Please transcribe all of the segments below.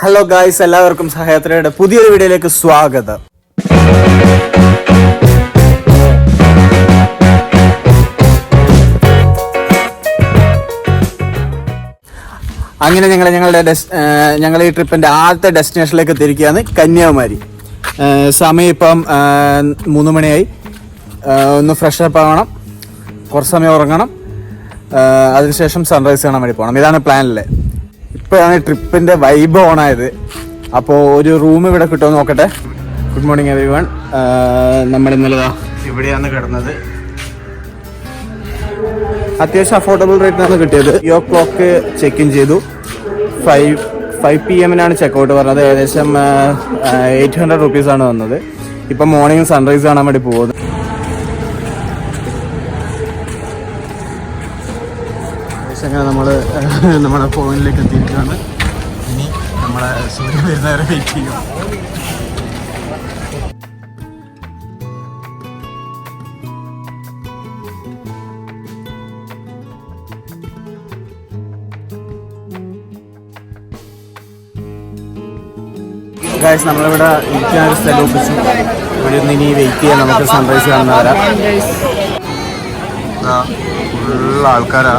Hello guys, എല്ലാവർക്കും സഹയാത്രയുടെ പുതിയൊരു വീഡിയോയിലേക്ക് സ്വാഗതം. അങ്ങനെ ഞങ്ങൾ ഈ ട്രിപ്പിന്റെ ആദ്യത്തെ ഡെസ്റ്റിനേഷനിലേക്ക് എത്തിയിരിക്കുകയാണ്, കന്യാകുമാരി. സമയം ഇപ്പം 3 മണിയായി. ഒന്ന് ഫ്രഷ് അപ്പ് ആവണം, കുറച്ച് സമയം ഉറങ്ങണം, അതിനുശേഷം സൺറൈസ് കാണാൻ വേണ്ടി പോകണം. ഇതാണ് പ്ലാനില്ലേ. ഇപ്പോഴാണ് ട്രിപ്പിന്റെ വൈബ് ഓണായത്. അപ്പോൾ ഒരു റൂം ഇവിടെ കിട്ടുമോ നോക്കട്ടെ. Good morning everyone. നമ്മൾ ഇന്നലെ ഇവിടെയാണ് കിടന്നത്. അത്യാവശ്യം അഫോർഡബിൾ റേറ്റിനാണ് കിട്ടിയത്. 8 ചെക്ക് ഇൻ ചെയ്തു. 5 PM ചെക്കൗട്ട് പറഞ്ഞത്. ഏകദേശം 800 rupees വന്നത്. ഇപ്പം മോർണിംഗ് സൺറൈസ് കാണാൻ വേണ്ടി പോകുന്നത്. അങ്ങനെ നമ്മൾ നമ്മുടെ പോയിന്റിലേക്ക് എത്തിയിരിക്കുകയാണ്. ഇനി നമ്മളെ സൂര്യൻ വരുന്നവരെ വെയിറ്റ് ചെയ്യും. ഗൈസ്, നമ്മളിവിടെ ഇരിക്കാനൊരു സ്ഥലം ഒപ്പിച്ചു. ഇവിടെ നിന്ന് ഇനി വെയിറ്റ് ചെയ്യാൻ, നമുക്ക് സൺറൈസ് കാണുന്നവരാ. ഫുൾ ആൾക്കാരാ.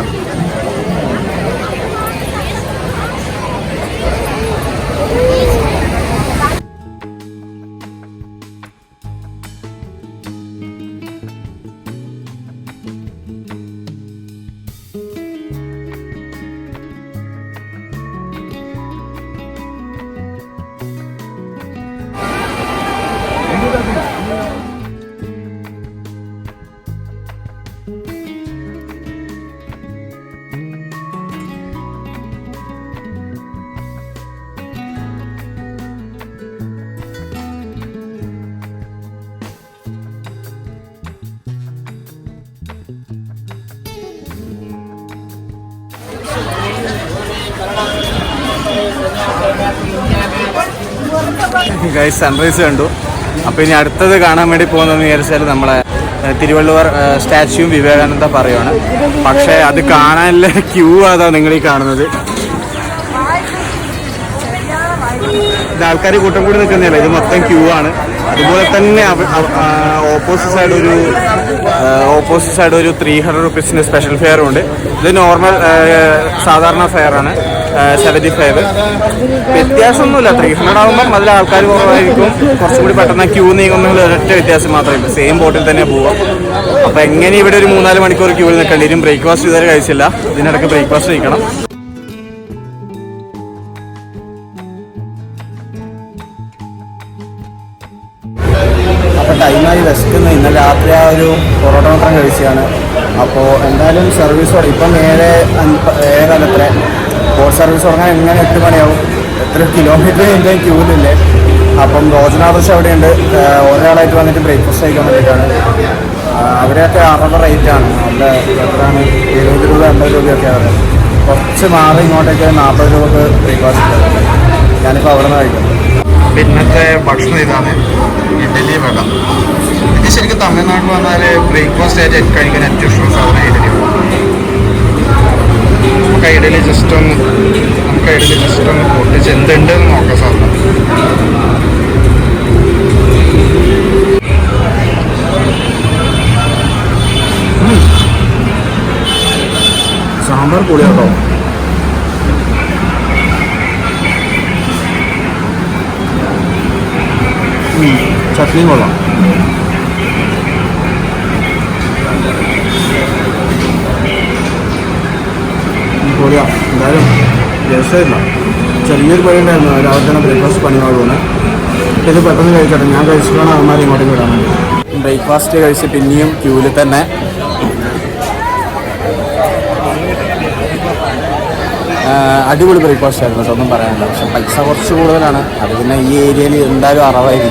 ഗൈസ്, സൺറൈസ് കണ്ടു. അപ്പോൾ ഇനി അടുത്തത് കാണാൻ വേണ്ടി പോകുന്നതെന്ന് വിചാരിച്ചാൽ നമ്മളെ തിരുവള്ളുവർ സ്റ്റാച്യൂവും വിവേകാനന്ദ പറയുകയാണ്. പക്ഷേ അത് കാണാനുള്ള ക്യൂ അതാ നിങ്ങൾ ഈ കാണുന്നത്. ഇത് ആൾക്കാർ കൂട്ടം കൂടി നിൽക്കുന്നില്ല, ഇത് മൊത്തം ക്യൂ ആണ്. അതുപോലെ തന്നെ ഓപ്പോസിറ്റ് സൈഡ് ഒരു 300 rupees സ്പെഷ്യൽ ഫെയറും ഉണ്ട്. ഇത് നോർമൽ സാധാരണ ഫെയറാണ്, 75. വ്യത്യാസമൊന്നുമില്ല. 300 ആകുമ്പം അതിൽ ആൾക്കാർ കുറവായിരിക്കും. കുറച്ചും കൂടി പെട്ടെന്ന് ക്യൂ നീങ്ങുന്നതിൽ ഒരൊറ്റ വ്യത്യാസം മാത്രമേ ഉള്ളൂ. സെയിം ബോട്ടിൽ തന്നെ പോവാം. അപ്പോൾ എങ്ങനെ ഇവിടെ ഒരു 3-4 മണിക്കൂർ ക്യൂവിൽ നിൽക്കേണ്ടി വരും. ബ്രേക്ക്ഫാസ്റ്റ് ഇതുവരെ കഴിച്ചില്ല. ഇതിനിടയ്ക്ക് ബ്രേക്ക്ഫാസ്റ്റ് കഴിക്കണം. അപ്പോൾ ടൈമായി വിശക്കുന്നത്. ഇന്നലെ രാത്രി ആ ഒരു പൊറോട്ട മാത്രം കഴിച്ചതാണ്. അപ്പോൾ എന്തായാലും സർവീസ് ഇപ്പം 7:30 ബോട്ട് സർവീസ് തുടങ്ങാൻ എങ്ങനെ 8 മണിയാവും. എത്ര കിലോമീറ്റർ എൻ്റെ ക്യൂവിലില്ലേ. അപ്പം ഭോജനാദർശം അവിടെയുണ്ട്. ഒരാളായിട്ട് വന്നിട്ട് ബ്രേക്ക്ഫാസ്റ്റ് കഴിക്കാൻ വേണ്ടിയിട്ടാണ്. അവിടെയൊക്കെ 60 റേറ്റാണ്. അവിടെ എത്രയാണ്, 70 രൂപ 80 രൂപയൊക്കെയാണ്. കുറച്ച് മാറി ഇങ്ങോട്ടേക്ക് 40 രൂപക്ക് ബ്രേക്ക്ഫാസ്റ്റ്. ഞാനിപ്പോൾ അവിടെ നിന്ന് കഴിക്കുന്നത്. പിന്നത്തെ ഭക്ഷണം ഇതാണ്, ഇഡലി വട. ഇത് ശരിക്കും തമിഴ്നാട്ടിൽ വന്നാൽ ബ്രേക്ക്ഫാസ്റ്റ് ആയിട്ട് കഴിക്കാൻ ഏറ്റവും ഇഷ്ടമുള്ള സാധനം ഇഡലി. നമുക്ക് ഇഡലി ജസ്റ്റ് ഒന്ന് പൊട്ടിച്ച് എന്തുണ്ടെന്ന് നോക്കാം. സാധനം സാമ്പാർ പൊളിയാട്ടോ. ചട്നിയും കൊള്ളാം. പൊളിയാ. എന്തായാലും രസമില്ല. ചെറിയൊരു പണി ഉണ്ടായിരുന്നു. രാവിലെ തന്നെ ബ്രേക്ക്ഫാസ്റ്റ് പണിവാകുമെന്ന്. ഇത് പെട്ടെന്ന് കഴിച്ചോട്ടെ. ഞാൻ കഴിച്ചിട്ടാണ് അവന്മാർ ഇങ്ങോട്ടേക്ക് വിടാൻ വേണ്ടി. ബ്രേക്ക്ഫാസ്റ്റ് കഴിച്ച് പിന്നെയും ക്യൂവിൽ തന്നെ. അടിപൊളി ബ്രേക്ക്ഫാസ്റ്റ് ആയിരുന്നു കേട്ടോ, ഒന്നും പറയാനില്ല. പക്ഷെ പൈസ കുറച്ച് കൂടുതലാണ്. അത് പിന്നെ ഈ ഏരിയയിൽ എന്തായാലും 60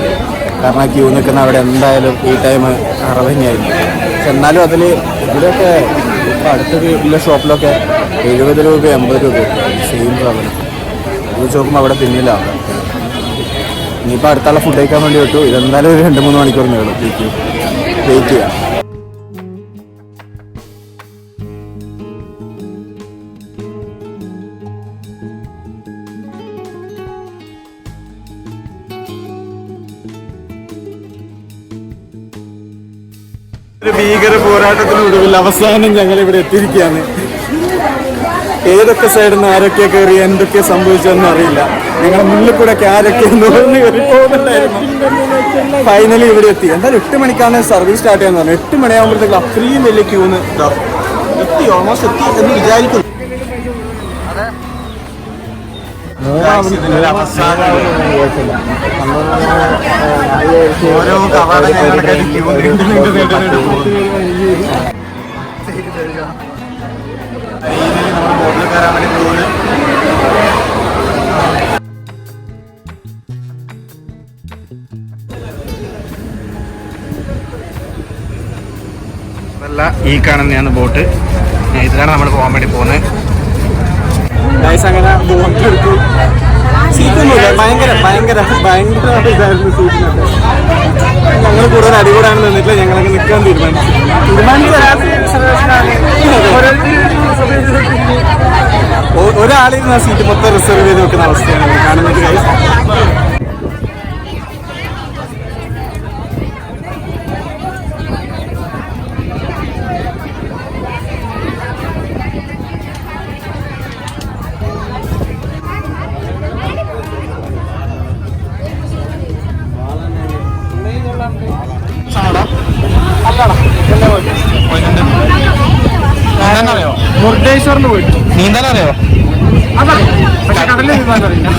കാരണം ക്യൂ നിൽക്കുന്ന അവിടെ എന്തായാലും ഈ ടൈം 60 തന്നെയായിരിക്കും. പക്ഷെ എന്നാലും അതിൽ ഇവിടെയൊക്കെ ഇപ്പോൾ അടുത്തൊക്കെ ഉള്ള ഷോപ്പിലൊക്കെ 70 രൂപ 80 രൂപ സെയിം സാധനം. ഇത് വെച്ച് നോക്കുമ്പോൾ അവിടെ പിന്നിലാണ്. ഇനിയിപ്പോൾ അടുത്തുള്ള ഫുഡ് കഴിക്കാൻ വേണ്ടി വിട്ടു. ഇതെന്തായാലും ഒരു 2-3 മണിക്കൂർ നീളും വെയിറ്റ് ചെയ്യാം. ഒരു ഭീകര പോരാട്ടത്തിനൊടുവിൽ അവസാനം ഞങ്ങൾ ഇവിടെ എത്തിയിരിക്കുകയാണ്. ഏതൊക്കെ സൈഡിൽ നിന്ന് ആരൊക്കെ കയറി എന്തൊക്കെ സംഭവിച്ചതെന്ന് അറിയില്ല. ഞങ്ങളുടെ മുന്നിൽ കൂടെ ഒക്കെ ആരൊക്കെ കയറി പോകുന്നുണ്ടായിരുന്നു. ഫൈനലി ഇവിടെ എത്തി. എന്തായാലും 8 മണിക്കാണ് സർവീസ് സ്റ്റാർട്ട് ചെയ്യാന്ന് പറഞ്ഞു. 8 മണിയാകുമ്പോഴത്തേക്കും അത്രയും വലിയ ക്യൂന്ന് എത്തി, ഓൾമോസ്റ്റ് എത്തി എന്ന് വിചാരിക്കുന്നു. ഓരോ അതല്ല, ഈ കാണുന്നതാണ് ബോട്ട്. ഇതിലാണ് നമ്മൾ പോകാൻ വേണ്ടി പോകുന്നത്. അങ്ങനെ ബോട്ട് എടുത്തു. സീറ്റൊന്നുമില്ല, ഭയങ്കര ഇതായിരുന്നു സീറ്റിനൊക്കെ. ഞങ്ങൾ കൂടുതൽ അടികൂടാണ് നിന്നിട്ടില്ല. ഞങ്ങളൊക്കെ നിൽക്കാൻ തീരുമാനിച്ചു. ഒരാളിരുന്ന സീറ്റ് മൊത്തം റിസർവ് ചെയ്ത് വെക്കുന്ന അവസ്ഥയാണ് കാണുന്നത്. മുരുടേശ്വറിന് പോയിട്ട് നീന്താനറിയോ? പക്ഷെ കടലിൽ നീന്താനറിയില്ല.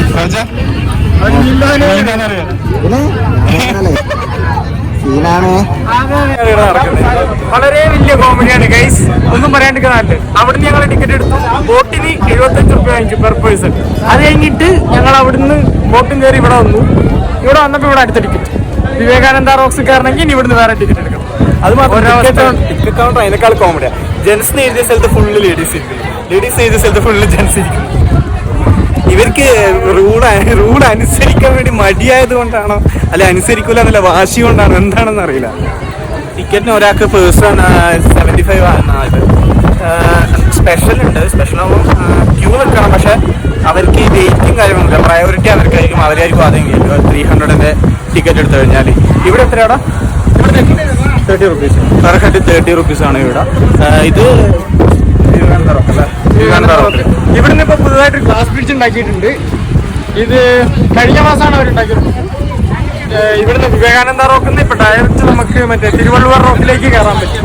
വളരെ വലിയ കോമഡിയാണ് ഗൈസ്, ഒന്നും പറയാണ്ടിരിക്കുന്നുണ്ട്. അവിടുന്ന് ഞങ്ങൾ ടിക്കറ്റ് എടുത്തു. ബോട്ടിന് 75 രൂപ വാങ്ങിച്ചു പെർ പേഴ്സൺ. അത് കഴിഞ്ഞിട്ട് ഞങ്ങൾ അവിടുന്ന് ബോട്ടും കയറി ഇവിടെ വന്നു. ഇവിടെ വന്നപ്പോൾ ഇവിടെ അടുത്ത ടിക്കറ്റ് വിവേകാനന്ദ റോക്സ് കയറണമെങ്കിൽ ഇനി ഇവിടുന്ന് വേറെ ടിക്കറ്റ് എടുക്കണം. അത് ടിക്കറ്റ് കൗണ്ടർ അതിനേക്കാൾ കോമഡിയാണ്. ജെൻസിന് എഴുതിയ സ്ഥലത്ത് ഫുള്ള് ലേഡീസ് ഇരിക്കും, ലേഡീസ് എഴുതിയ സ്ഥലത്ത് ഫുള്ള് ജെൻസ് ഇരിക്കും. ഇവർക്ക് റൂൾ അനുസരിക്കാൻ വേണ്ടി മടിയായത് കൊണ്ടാണോ അല്ലെ അനുസരിക്കൂല എന്നല്ല വാശി കൊണ്ടാണോ എന്താണെന്ന് അറിയില്ല. ടിക്കറ്റിന് ഒരാൾക്ക് പേഴ്സൺ 75 ആണ്. സ്പെഷ്യൽ ഉണ്ട്. സ്പെഷ്യലാകുമ്പോൾ ക്യൂ നിൽക്കണം. പക്ഷെ അവർക്ക് ഈ വെയിറ്റിംഗ് കാര്യമൊന്നുമില്ല. പ്രയോറിറ്റി അവർക്കായിരിക്കും. അവരായിരിക്കും ആദ്യം 300ന്റെ ടിക്കറ്റ് എടുത്തു കഴിഞ്ഞാൽ. ഇവിടെ എത്രയാടാ? ഇവിടെ 30 റുപ്പീസ് പെർ ഹെഡ്. 30 റുപ്പീസാണ് ഇവിടെ. ഇത് വിവേകാനന്ദ റോക്ക് അല്ലേ? വിവേകാനന്ദ റോക്ക്. ഇവിടുന്ന് ഇപ്പോൾ പുതുതായിട്ട് ഗ്ലാസ് ബ്രിഡ്ജ് ഉണ്ടാക്കിയിട്ടുണ്ട്. ഇത് കഴിഞ്ഞ മാസമാണ് അവരുണ്ടാക്കിയത്. ഇവിടുന്ന് വിവേകാനന്ദ റോക്കിൽ നിന്ന് ഇപ്പൊ ഡയറക്റ്റ് നമുക്ക് മറ്റേ തിരുവള്ളുവർ റോക്കിലേക്ക് കയറാൻ പറ്റും.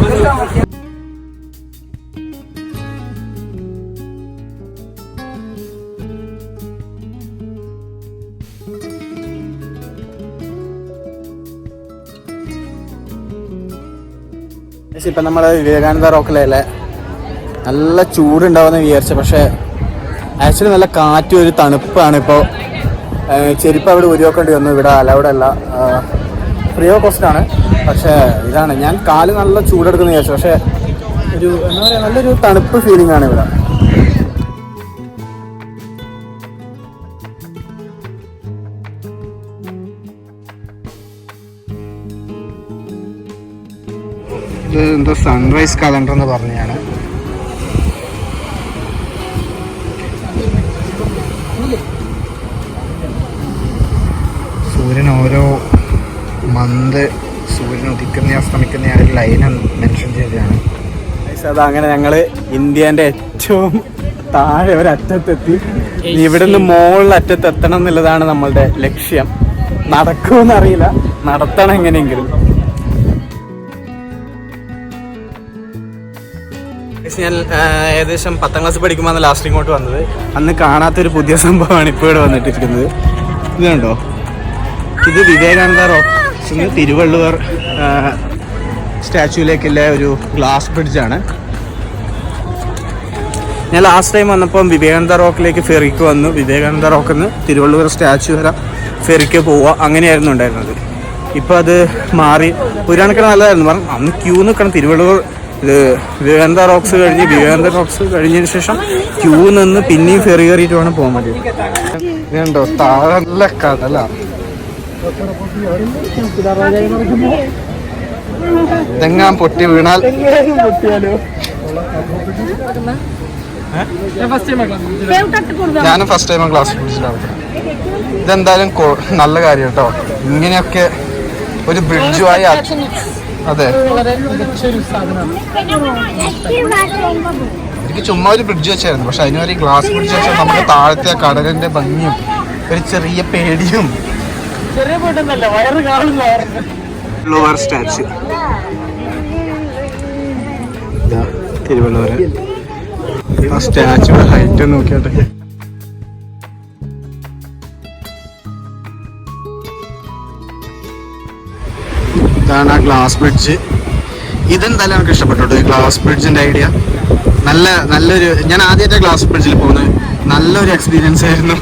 ഇപ്പം നമ്മൾ വിവേകാനന്ദ റോക്കിലല്ലേ നല്ല ചൂടുണ്ടാവുമെന്ന് വിചാരിച്ച, പക്ഷേ ആക്ച്വലി നല്ല കാറ്റും ഒരു തണുപ്പാണ്. ഇപ്പോൾ ചെരുപ്പ് അവിടെ ഉരുവാക്കേണ്ടി വന്നു. ഇവിടെ അലൗഡ് അല്ല, ഫ്രീ ഓഫ് കോസ്റ്റ് ആണ്. പക്ഷേ ഇതാണ്, ഞാൻ കാല് നല്ല ചൂടെടുക്കുന്ന വിചാരിച്ചു. പക്ഷേ ഒരു എന്താ പറയുക, നല്ലൊരു തണുപ്പ് ഫീലിംഗ് ആണ് ഇവിടെ. ഇത് എന്തോ സൺറൈസ് കലണ്ടർ എന്ന് പറഞ്ഞാണ്. സൂര്യൻ ഓരോ മന്ത് സൂര്യൻ ഉദിക്കുന്ന അസ്തമിക്കുന്ന ആ ഒരു ലൈൻ മെൻഷൻ ചെയ്തതാണ്. അതങ്ങനെ ഞങ്ങൾ ഇന്ത്യൻ്റെ ഏറ്റവും താഴെ ഒരറ്റത്തെത്തി. ഇവിടുന്ന് മുകളിൽ അറ്റത്തെത്തണം എന്നുള്ളതാണ് നമ്മളുടെ ലക്ഷ്യം. നടക്കുമെന്നറിയില്ല, നടത്തണം എങ്ങനെയെങ്കിലും. ഞാൻ ഏകദേശം 10ാം ക്ലാസ് പഠിക്കുമ്പോൾ ലാസ്റ്റ് ഇങ്ങോട്ട് വന്നത്. അന്ന് കാണാത്തൊരു പുതിയ സംഭവമാണ് ഇപ്പോൾ ഇവിടെ വന്നിട്ടിരിക്കുന്നത്. ഇത് കണ്ടോ, ഇത് വിവേകാനന്ദ റോക്സിന് തിരുവള്ളുവർ സ്റ്റാച്യൂലേക്കുള്ള ഒരു ഗ്ലാസ് ബ്രിഡ്ജാണ്. ഞാൻ ലാസ്റ്റ് ടൈം വന്നപ്പം വിവേകാനന്ദ റോക്കിലേക്ക് ഫെറിക്ക് വന്നു. വിവേകാനന്ദ റോക്കിൽ നിന്ന് തിരുവള്ളുവർ സ്റ്റാച്യു വരെ ഫെറിക്ക് പോവുക, അങ്ങനെയായിരുന്നു ഉണ്ടായിരുന്നത്. ഇപ്പോൾ അത് മാറി. ഒരു കണക്കിന് നല്ലതായിരുന്നു. പറഞ്ഞു അന്ന് ക്യൂ നിൽക്കണം. തിരുവള്ളുവർ ഇത് വിവേകാനന്ദ റോക്സ് കഴിഞ്ഞതിന് ശേഷം ക്യൂ നിന്ന് പിന്നെയും ഫെറി കയറിയിട്ട് വേണം പോകാൻ വേണ്ടി. ഇതുണ്ടോ താഴെ നല്ല കടല. തെങ്ങാൻ പൊട്ടി വീണാൽ ഞാനും ഫസ്റ്റ് ടൈം ക്ലാസ് പിടിച്ചിട്ടാണ്. ഇതെന്തായാലും നല്ല കാര്യം കേട്ടോ. ഇങ്ങനെയൊക്കെ ഒരു ബ്രിഡ്ജുമായി അതെ, വളരെ മികച്ചൊരു സാധനമാണ്. എനിക്ക് ചുമ്മാ ഒരു ബ്രിഡ്ജ് വെച്ചായിരുന്നു, പക്ഷെ അതിന് ഒരു ഗ്ലാസ് ബ്രിഡ്ജ് വെച്ചാൽ നമ്മുടെ താഴത്തെ കടലിന്റെ ഭംഗിയും ഒരു ചെറിയ പേടിയും. ചെറിയ പോയിട്ടൊന്നല്ല, വയറ് കാണില്ല. ലോവർ സ്റ്റാച്യു തിരുവള്ളൂര്. ആ സ്റ്റാച്യൂടെ ഹൈറ്റ് നോക്കിയാട്ടെ. ഇതാണ് ആ ഗ്ലാസ് ബ്രിഡ്ജ്. ഇതെന്തായാലും എനിക്ക് ഇഷ്ടപ്പെട്ടു ഈ ഗ്ലാസ് ബ്രിഡ്ജിന്റെ ഐഡിയ. നല്ലൊരു ഞാൻ ആദ്യമായിട്ട് ഗ്ലാസ് ബ്രിഡ്ജിൽ പോകുന്നത്. നല്ലൊരു എക്സ്പീരിയൻസ് ആയിരുന്നു.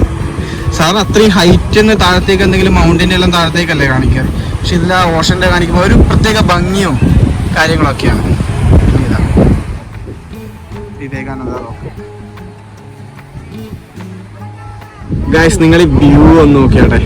സാറിന് അത്രയും ഹൈറ്റിന്ന് താഴത്തേക്ക് എന്തെങ്കിലും മൗണ്ടിൻ്റെ എല്ലാം താഴത്തേക്കല്ലേ കാണിക്കുക, പക്ഷെ ഇതിൽ ആ ഓഷൻ്റെ കാണിക്കുമ്പോൾ ഒരു പ്രത്യേക ഭംഗിയും കാര്യങ്ങളൊക്കെയാണ്. വിവേകാനന്ദ റോക്ക്. ഗൈസ്, നിങ്ങൾ ഈ വ്യൂ ഒന്ന് നോക്കിയാട്ടെ.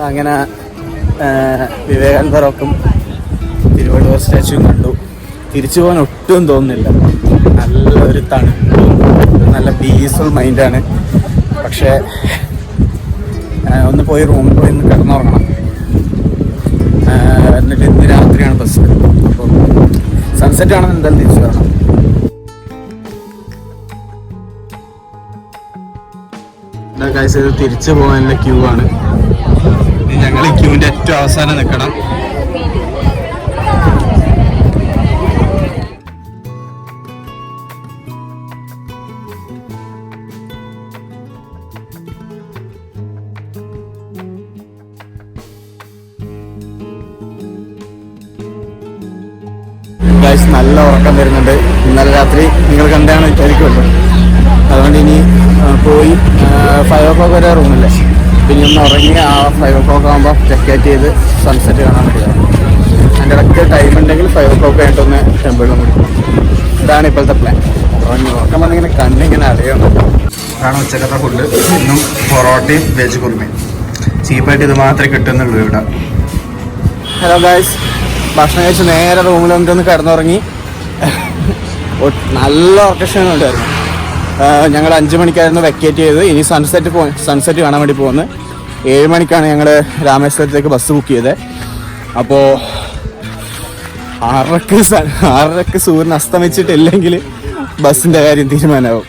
അങ്ങനെ വിവേകാനന്ദ റോക്കും തിരുവള്ളൂർ സ്റ്റാച്യൂവും കണ്ടു. തിരിച്ചു പോകാൻ ഒട്ടും തോന്നുന്നില്ല. നല്ലൊരു തണുപ്പും നല്ല പീസ്ഫുൾ മൈൻഡാണ്. പക്ഷേ ഒന്ന് പോയി റൂമിൽ പോയി ഒന്ന് കിടന്നുറങ്ങണം. എന്നിട്ട് ഇന്ന് രാത്രിയാണ് ബസ്. അപ്പോൾ സൺസെറ്റ് ആണെന്ന് എന്തായാലും തിരിച്ചു വരണം. ഇത് തിരിച്ചു പോകാനുള്ള ക്യൂ ആണ്. ഞങ്ങൾ ഈ ക്യൂവിൻ്റെ ഏറ്റവും അവസാനം നിൽക്കണം. ഗൈസ്, നല്ല ഉറക്കം വരുന്നുണ്ട്. ഇന്നലെ രാത്രി നിങ്ങൾ കണ്ടാണ് വിചാരിക്കുമല്ലോ. അതുകൊണ്ട് ഇനി പോയി 5 o'clock വരെ റൂമില്ലേ, പിന്നെ ഒന്ന് ഉറങ്ങി ആ 5 o'clock ആകുമ്പോൾ ചെക്കേറ്റ് ചെയ്ത് സൺസെറ്റ് കാണാൻ വേണ്ടിയാണ്. എൻ്റെ ഇടയ്ക്ക് ടൈം ഉണ്ടെങ്കിൽ 5 o'clock ആയിട്ടൊന്ന് ടെമ്പിളിലും കൂടി. ഇതാണ് ഇപ്പോഴത്തെ പ്ലാൻ. ഉറക്കം വന്നിങ്ങനെ കണ്ണിങ്ങനെ അറിയുന്നുണ്ട്. അതാണ് ഉച്ചക്കത്തെ ഫുഡ്. ഇന്നും പൊറോട്ടയും വെജ് കുറുമയും. ചീപ്പായിട്ട് ഇത് മാത്രമേ കിട്ടുന്നുള്ളൂ ഇവിടെ. ഹലോ ഗൈസ്, ഭക്ഷണം കഴിച്ച് നേരെ റൂമിൽ വന്നിട്ടൊന്ന് കിടന്നുറങ്ങി. നല്ല ഉറക്കക്ഷീണം ഉണ്ടായിരുന്നു. ഞങ്ങൾ 5 മണിക്കായിരുന്നു വെക്കേറ്റ് ചെയ്തത്. ഇനി സൺസെറ്റ് കാണാൻ വേണ്ടി പോകുന്നത്. 7 മണിക്കാണ് ഞങ്ങൾ രാമേശ്വരത്തേക്ക് ബസ് ബുക്ക് ചെയ്തത്. അപ്പോൾ 6:30 സൂര്യൻ അസ്തമിച്ചിട്ടില്ലെങ്കിൽ ബസ്സിൻ്റെ കാര്യം തീരുമാനമാവും.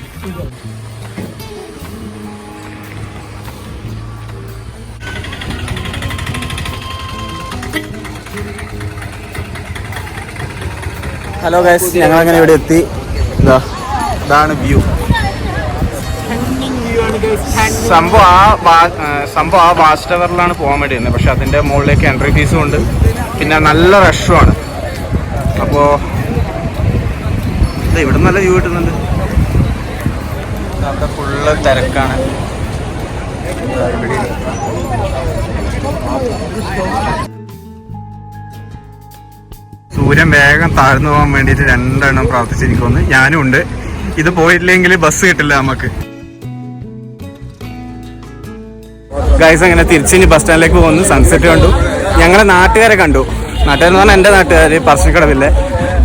ഹലോ ഗൈസ്, ഞങ്ങളങ്ങനെ ഇവിടെ എത്തി. ഇതാണ് വ്യൂ. സംഭവം ആ വാച്ച് ടവറിലാണ് പോകാൻ വേണ്ടി വരുന്നത്. പക്ഷെ അതിൻ്റെ മുകളിലേക്ക് എൻട്രി ഫീസും ഉണ്ട്, പിന്നെ നല്ല റഷുമാണ്. അപ്പോൾ ഇവിടെ നല്ല വ്യൂ കിട്ടുന്നുണ്ട്. അവിടെ ഫുള്ള് തിരക്കാണ്. സൂര്യൻ വേഗം താഴ്ന്നു പോകാൻ വേണ്ടിയിട്ട് 2 എണ്ണം പ്രാർത്ഥിച്ചിരിക്കുമെന്ന്. ഞാനും ഉണ്ട്. ഇത് പോയിട്ടില്ലെങ്കിൽ ബസ് കിട്ടില്ല നമുക്ക്. ഗൈസ്, അങ്ങനെ തിരിച്ചിനി ബസ് സ്റ്റാൻഡിലേക്ക് പോകുന്നു. സൺസെറ്റ് കണ്ടു. ഞങ്ങളെ നാട്ടുകാരെ കണ്ടു. നാട്ടുകാരെന്ന് പറഞ്ഞാൽ എൻ്റെ നാട്ടുകാർ പറശ്ശിനിക്കടവില്ലേ.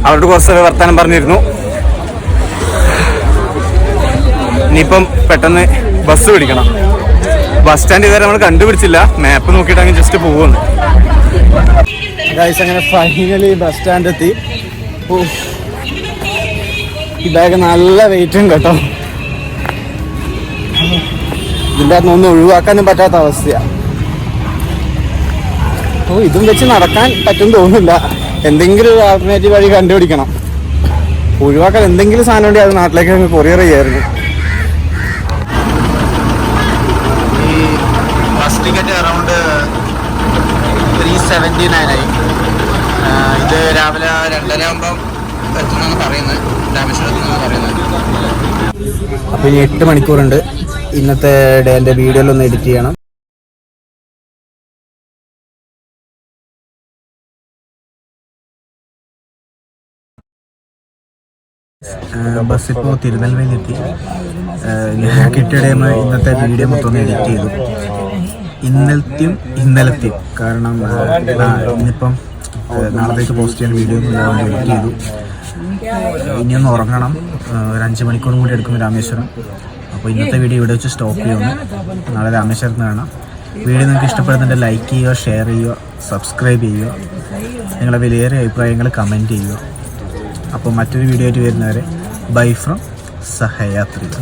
അവരോട് കുറച്ച് വർത്താനം പറഞ്ഞിരുന്നു. ഇനിയിപ്പം പെട്ടെന്ന് ബസ് പിടിക്കണം. ബസ് സ്റ്റാൻഡ് ഇതുവരെ നമ്മൾ കണ്ടുപിടിച്ചില്ല. മാപ്പ് നോക്കിയിട്ട് അങ്ങനെ ജസ്റ്റ് പോകുന്നു. ഗൈസ്, അങ്ങനെ ഫൈനലി ബസ് സ്റ്റാൻഡ് എത്തി. ഈ ബാഗ് നല്ല വെയിറ്റും കേട്ടോ. ഇതിൻ്റെ അകത്ത് ഒന്നും ഒഴിവാക്കാനും പറ്റാത്ത അവസ്ഥയാണ്. ഇതും വെച്ച് നടക്കാൻ പറ്റും തോന്നില്ല. എന്തെങ്കിലും ഒരു ആൾട്ടർനേറ്റീവ് വഴി കണ്ടുപിടിക്കണം. ഒഴിവാക്കാൻ എന്തെങ്കിലും സാധനം ഉണ്ടെങ്കിൽ അത് നാട്ടിലേക്ക് അങ്ങ് കൊറിയർ ചെയ്യായിരുന്നു. ഈ ബസ് ടിക്കറ്റ് അറൗണ്ട് 379 ആയി. ഇത് രാവിലെ 2:30 ആകുമ്പം എത്തുമെന്നാണ് പറയുന്നത്. രാമേശ്വരത്തുനിന്നാണ് പറയുന്നത്. അപ്പോൾ ഇനി 8 മണിക്കൂറുണ്ട്. ഇന്നത്തെ ഡേൻ്റെ വീഡിയോയിലൊന്ന് എഡിറ്റ് ചെയ്യണം. ബസ് ഇപ്പോൾ തിരുനെൽവേലി എത്തി. കിട്ടിയ ടൈം ഇന്നത്തെ വീഡിയോ മൊത്തം ഒന്ന് എഡിറ്റ് ചെയ്തു. ഇന്നലത്തെയും കാരണം ഇന്നിപ്പം നാളത്തേക്ക് പോസ്റ്റ് ചെയ്യാൻ വീഡിയോ എഡിറ്റ് ചെയ്തു. ഇനിയൊന്ന് ഉറങ്ങണം. ഒരു 5 മണിക്കൂറും കൂടി എടുക്കും രാമേശ്വരം. അപ്പോൾ ഇന്നത്തെ വീഡിയോ ഇവിടെ വെച്ച് സ്റ്റോപ്പ് ചെയ്യുന്നു. നാളെ രാമേശ്വരത്ത് കാണാം. വീഡിയോ നിങ്ങൾക്ക് ഇഷ്ടപ്പെടുന്നുണ്ട് ലൈക്ക് ചെയ്യുക, ഷെയർ ചെയ്യുക, സബ്സ്ക്രൈബ് ചെയ്യുക. നിങ്ങളുടെ വിലയേറിയ അഭിപ്രായങ്ങൾ കമൻറ്റ് ചെയ്യുക. അപ്പോൾ മറ്റൊരു വീഡിയോ ആയിട്ട് വരുന്നവരെ ബൈ ഫ്രം സഹയാത്രിക.